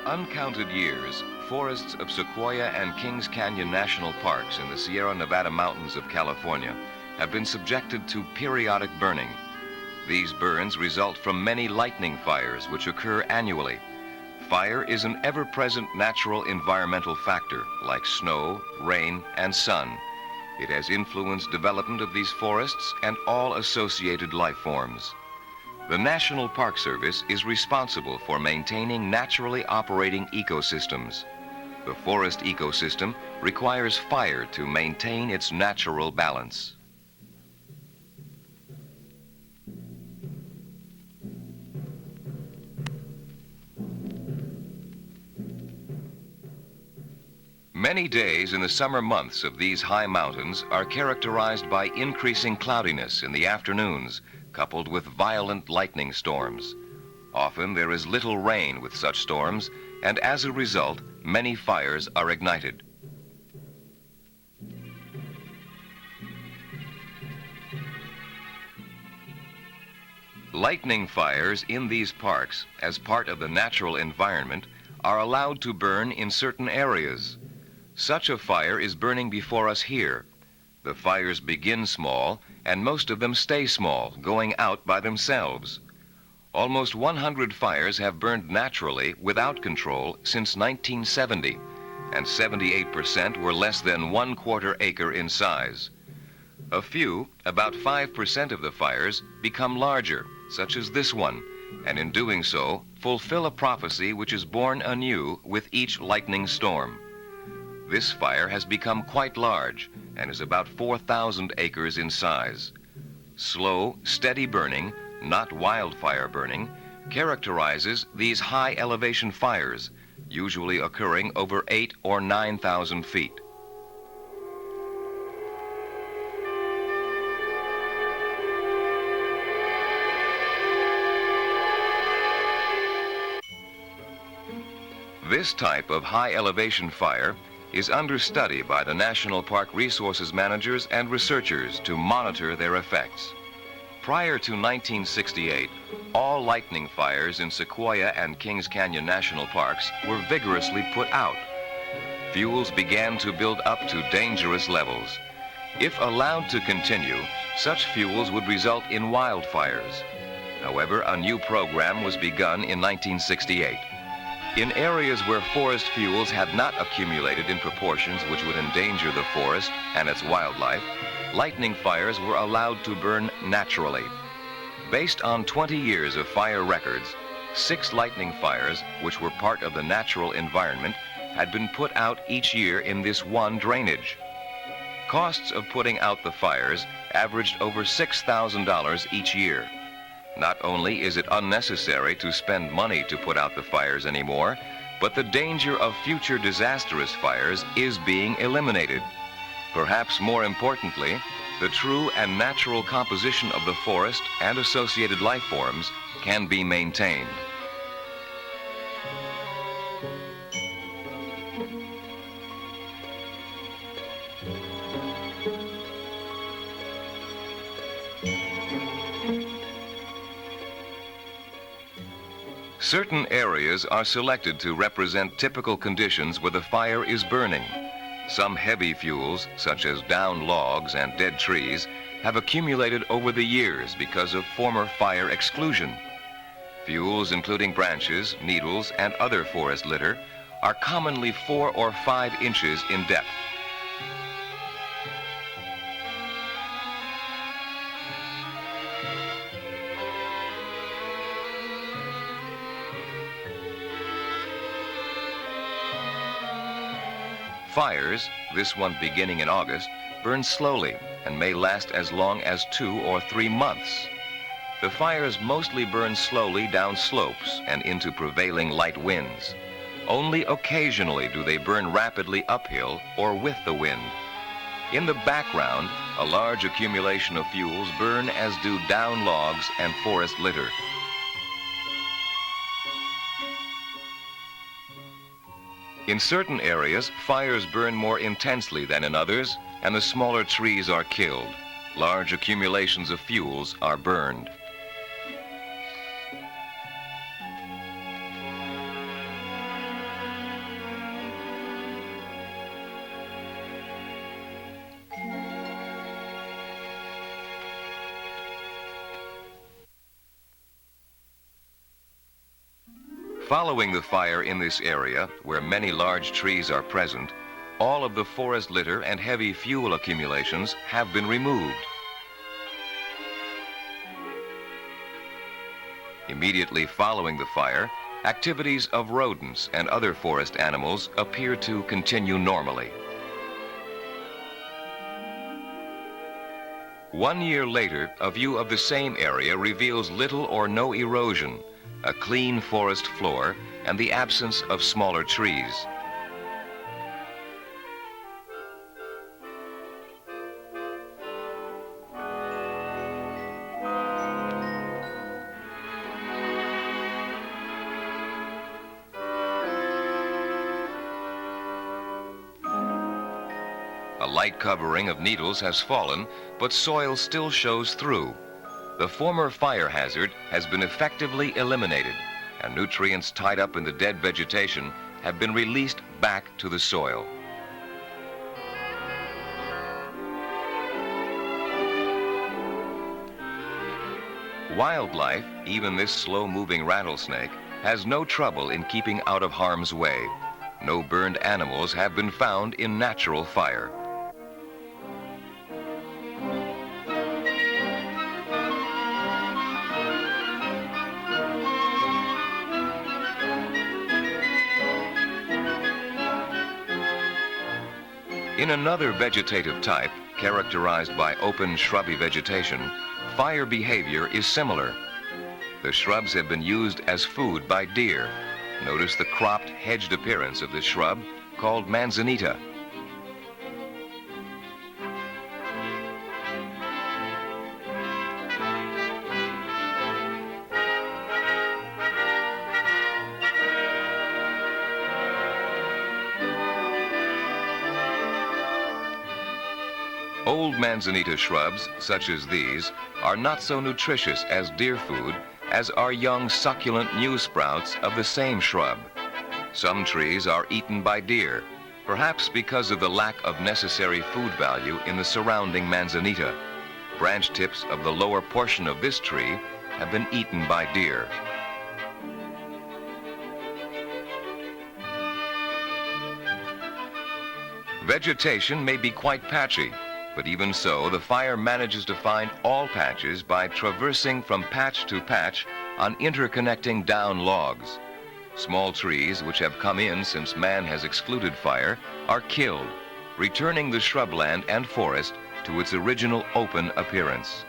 uncounted years, forests of Sequoia and Kings Canyon National Parks in the Sierra Nevada mountains of California have been subjected to periodic burning. These burns result from many lightning fires which occur annually. Fire is an ever-present natural environmental factor like snow, rain, and sun. It has influenced development of these forests and all associated life forms. The National Park Service is responsible for maintaining naturally operating ecosystems. The forest ecosystem requires fire to maintain its natural balance. Many days in the summer months of these high mountains are characterized by increasing cloudiness in the afternoons, coupled with violent lightning storms. Often there is little rain with such storms, and as a result, many fires are ignited. Lightning fires in these parks, as part of the natural environment, are allowed to burn in certain areas. Such a fire is burning before us here. The fires begin small, and most of them stay small, going out by themselves. Almost 100 fires have burned naturally without control since 1970, and 78% were less than 1/4 acre in size. A few, about 5% of the fires, become larger, such as this one, and in doing so, fulfill a prophecy which is born anew with each lightning storm. This fire has become quite large and is about 4,000 acres in size. Slow, steady burning, not wildfire burning, characterizes these high elevation fires, usually occurring over 8,000 or 9,000 feet. This type of high elevation fire is under study by the National Park Resources Managers and researchers to monitor their effects. Prior to 1968, all lightning fires in Sequoia and Kings Canyon National Parks were vigorously put out. Fuels began to build up to dangerous levels. If allowed to continue, such fuels would result in wildfires. However, a new program was begun in 1968. In areas where forest fuels had not accumulated in proportions which would endanger the forest and its wildlife, lightning fires were allowed to burn naturally. Based on 20 years of fire records, 6 lightning fires, which were part of the natural environment, had been put out each year in this one drainage. Costs of putting out the fires averaged over $6,000 each year. Not only is it unnecessary to spend money to put out the fires anymore, but the danger of future disastrous fires is being eliminated. Perhaps more importantly, the true and natural composition of the forest and associated life forms can be maintained. Certain areas are selected to represent typical conditions where the fire is burning. Some heavy fuels, such as downed logs and dead trees, have accumulated over the years because of former fire exclusion. Fuels including branches, needles, and other forest litter are commonly 4 or 5 inches in depth. Fires, this one beginning in August, burn slowly and may last as long as 2 or 3 months. The fires mostly burn slowly down slopes and into prevailing light winds. Only occasionally do they burn rapidly uphill or with the wind. In the background, a large accumulation of fuels burn as do down logs and forest litter. In certain areas, fires burn more intensely than in others, and the smaller trees are killed. Large accumulations of fuels are burned. Following the fire in this area, where many large trees are present, all of the forest litter and heavy fuel accumulations have been removed. Immediately following the fire, activities of rodents and other forest animals appear to continue normally. 1 year later, a view of the same area reveals little or no erosion, a clean forest floor, and the absence of smaller trees. A light covering of needles has fallen, but soil still shows through. The former fire hazard has been effectively eliminated, and nutrients tied up in the dead vegetation have been released back to the soil. Wildlife, even this slow-moving rattlesnake, has no trouble in keeping out of harm's way. No burned animals have been found in natural fire. In another vegetative type, characterized by open shrubby vegetation, fire behavior is similar. The shrubs have been used as food by deer. Notice the cropped, hedged appearance of this shrub, called manzanita. Old manzanita shrubs, such as these, are not so nutritious as deer food as are young succulent new sprouts of the same shrub. Some trees are eaten by deer, perhaps because of the lack of necessary food value in the surrounding manzanita. Branch tips of the lower portion of this tree have been eaten by deer. Vegetation may be quite patchy, but even so, the fire manages to find all patches by traversing from patch to patch on interconnecting down logs. Small trees which have come in since man has excluded fire are killed, returning the shrubland and forest to its original open appearance.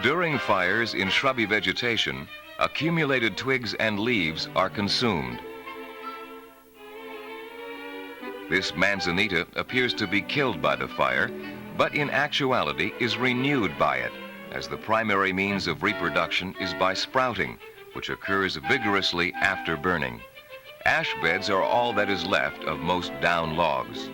During fires in shrubby vegetation, accumulated twigs and leaves are consumed. This manzanita appears to be killed by the fire, but in actuality is renewed by it, as the primary means of reproduction is by sprouting, which occurs vigorously after burning. Ash beds are all that is left of most down logs.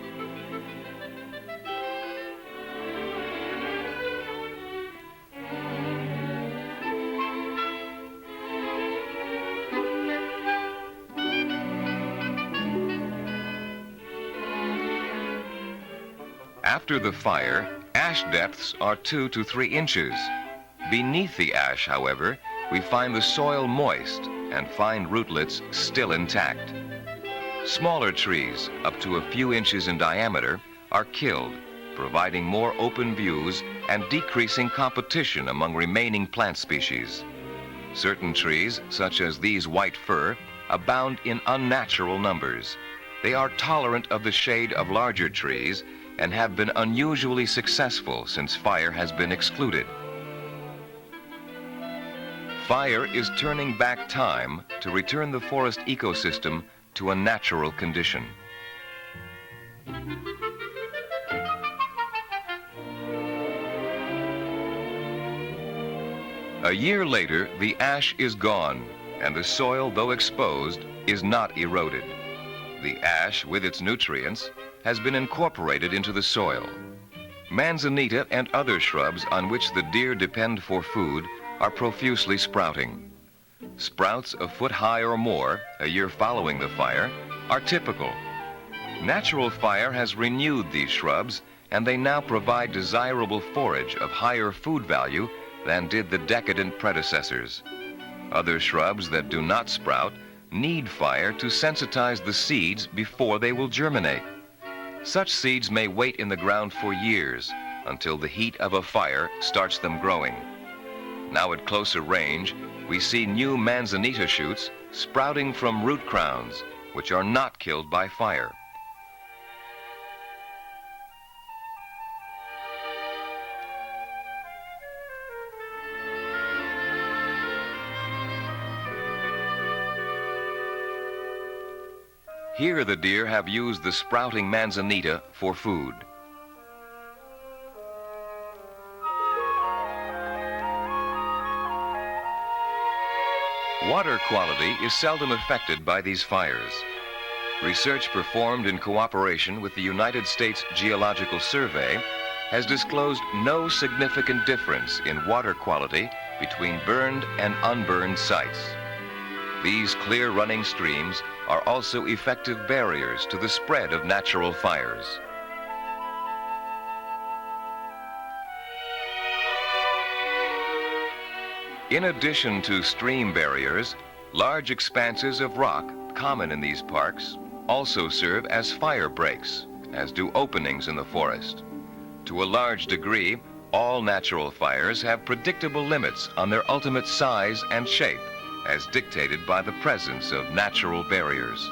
After the fire, ash depths are 2 to 3 inches. Beneath the ash, however, we find the soil moist and find rootlets still intact. Smaller trees, up to a few inches in diameter, are killed, providing more open views and decreasing competition among remaining plant species. Certain trees, such as these white fir, abound in unnatural numbers. They are tolerant of the shade of larger trees and have been unusually successful since fire has been excluded. Fire is turning back time to return the forest ecosystem to a natural condition. A year later, the ash is gone, and the soil, though exposed, is not eroded. The ash, with its nutrients, has been incorporated into the soil. Manzanita and other shrubs on which the deer depend for food are profusely sprouting. Sprouts a foot high or more, a year following the fire, are typical. Natural fire has renewed these shrubs, and they now provide desirable forage of higher food value than did the decadent predecessors. Other shrubs that do not sprout need fire to sensitize the seeds before they will germinate. Such seeds may wait in the ground for years until the heat of a fire starts them growing. Now at closer range, we see new manzanita shoots sprouting from root crowns, which are not killed by fire. Here the deer have used the sprouting manzanita for food. Water quality is seldom affected by these fires. Research performed in cooperation with the United States Geological Survey has disclosed no significant difference in water quality between burned and unburned sites. These clear running streams are also effective barriers to the spread of natural fires. In addition to stream barriers, large expanses of rock common in these parks also serve as fire breaks, as do openings in the forest. To a large degree, all natural fires have predictable limits on their ultimate size and shape, as dictated by the presence of natural barriers.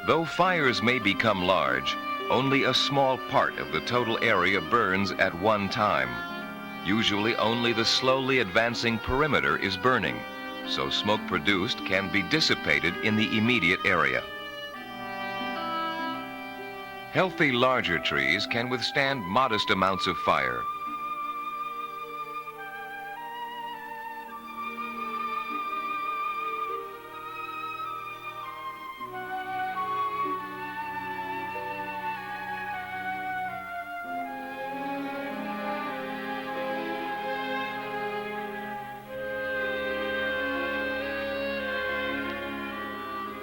Though fires may become large, only a small part of the total area burns at one time. Usually only the slowly advancing perimeter is burning, so smoke produced can be dissipated in the immediate area. Healthy larger trees can withstand modest amounts of fire.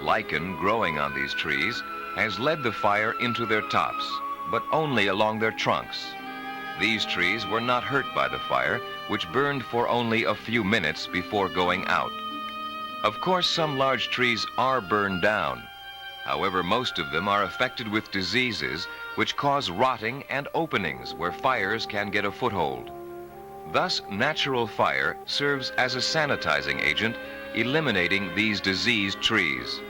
Lichen growing on these trees has led the fire into their tops, but only along their trunks. These trees were not hurt by the fire, which burned for only a few minutes before going out. Of course, some large trees are burned down. However, most of them are affected with diseases which cause rotting and openings where fires can get a foothold. Thus, natural fire serves as a sanitizing agent, eliminating these diseased trees.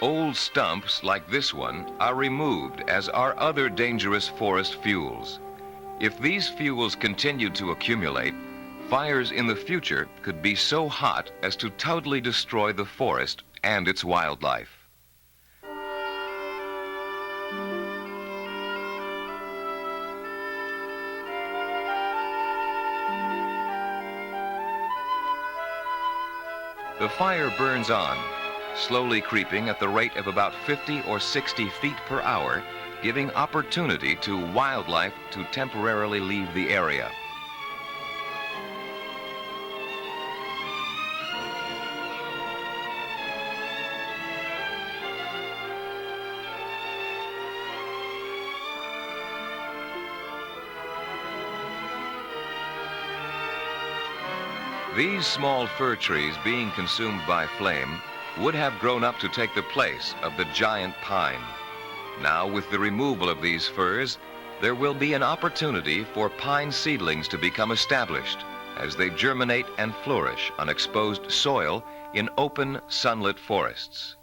Old stumps like this one are removed, as are other dangerous forest fuels. If these fuels continue to accumulate, fires in the future could be so hot as to totally destroy the forest and its wildlife. The fire burns on, slowly creeping at the rate of about 50 or 60 feet per hour, giving opportunity to wildlife to temporarily leave the area. These small fir trees, being consumed by flame, would have grown up to take the place of the giant pine. Now, with the removal of these firs, there will be an opportunity for pine seedlings to become established as they germinate and flourish on exposed soil in open, sunlit forests.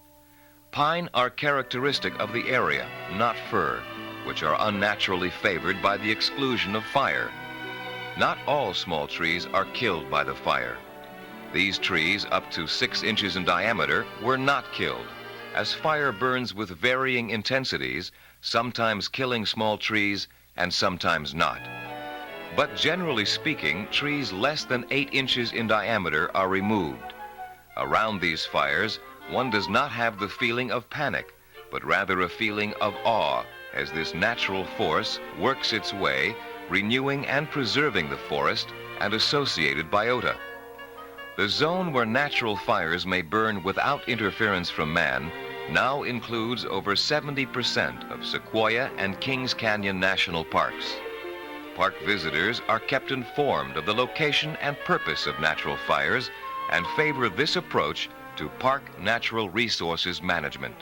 Pine are characteristic of the area, not fir, which are unnaturally favored by the exclusion of fire. Not all small trees are killed by the fire. These trees, up to 6 inches in diameter, were not killed, as fire burns with varying intensities, sometimes killing small trees and sometimes not. But generally speaking, trees less than 8 inches in diameter are removed. Around these fires, one does not have the feeling of panic, but rather a feeling of awe as this natural force works its way, renewing and preserving the forest and associated biota. The zone where natural fires may burn without interference from man now includes over 70% of Sequoia and Kings Canyon National Parks. Park visitors are kept informed of the location and purpose of natural fires and favor this approach to park natural resources management.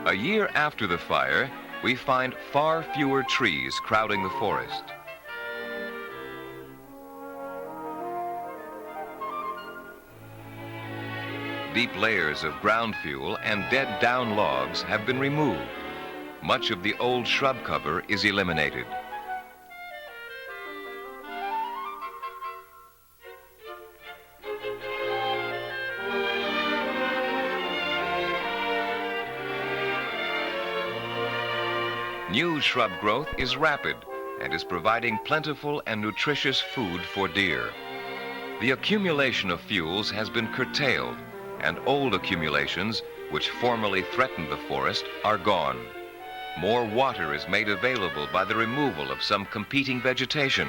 A year after the fire, we find far fewer trees crowding the forest. Deep layers of ground fuel and dead down logs have been removed. Much of the old shrub cover is eliminated. New shrub growth is rapid and is providing plentiful and nutritious food for deer. The accumulation of fuels has been curtailed, and old accumulations, which formerly threatened the forest, are gone. More water is made available by the removal of some competing vegetation,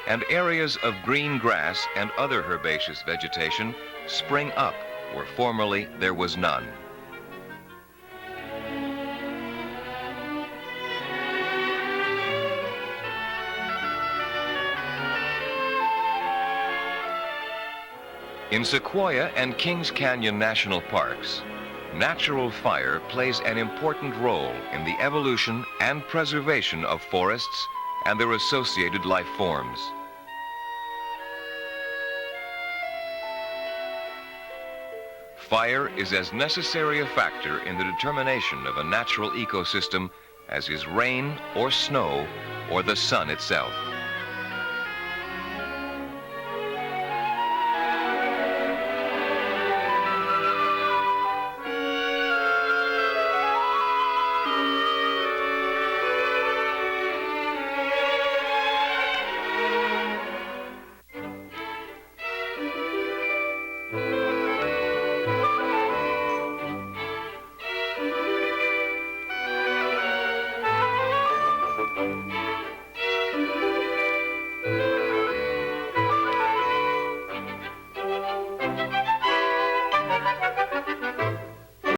and areas of green grass and other herbaceous vegetation spring up where formerly there was none. In Sequoia and Kings Canyon National Parks, natural fire plays an important role in the evolution and preservation of forests and their associated life forms. Fire is as necessary a factor in the determination of a natural ecosystem as is rain or snow or the sun itself.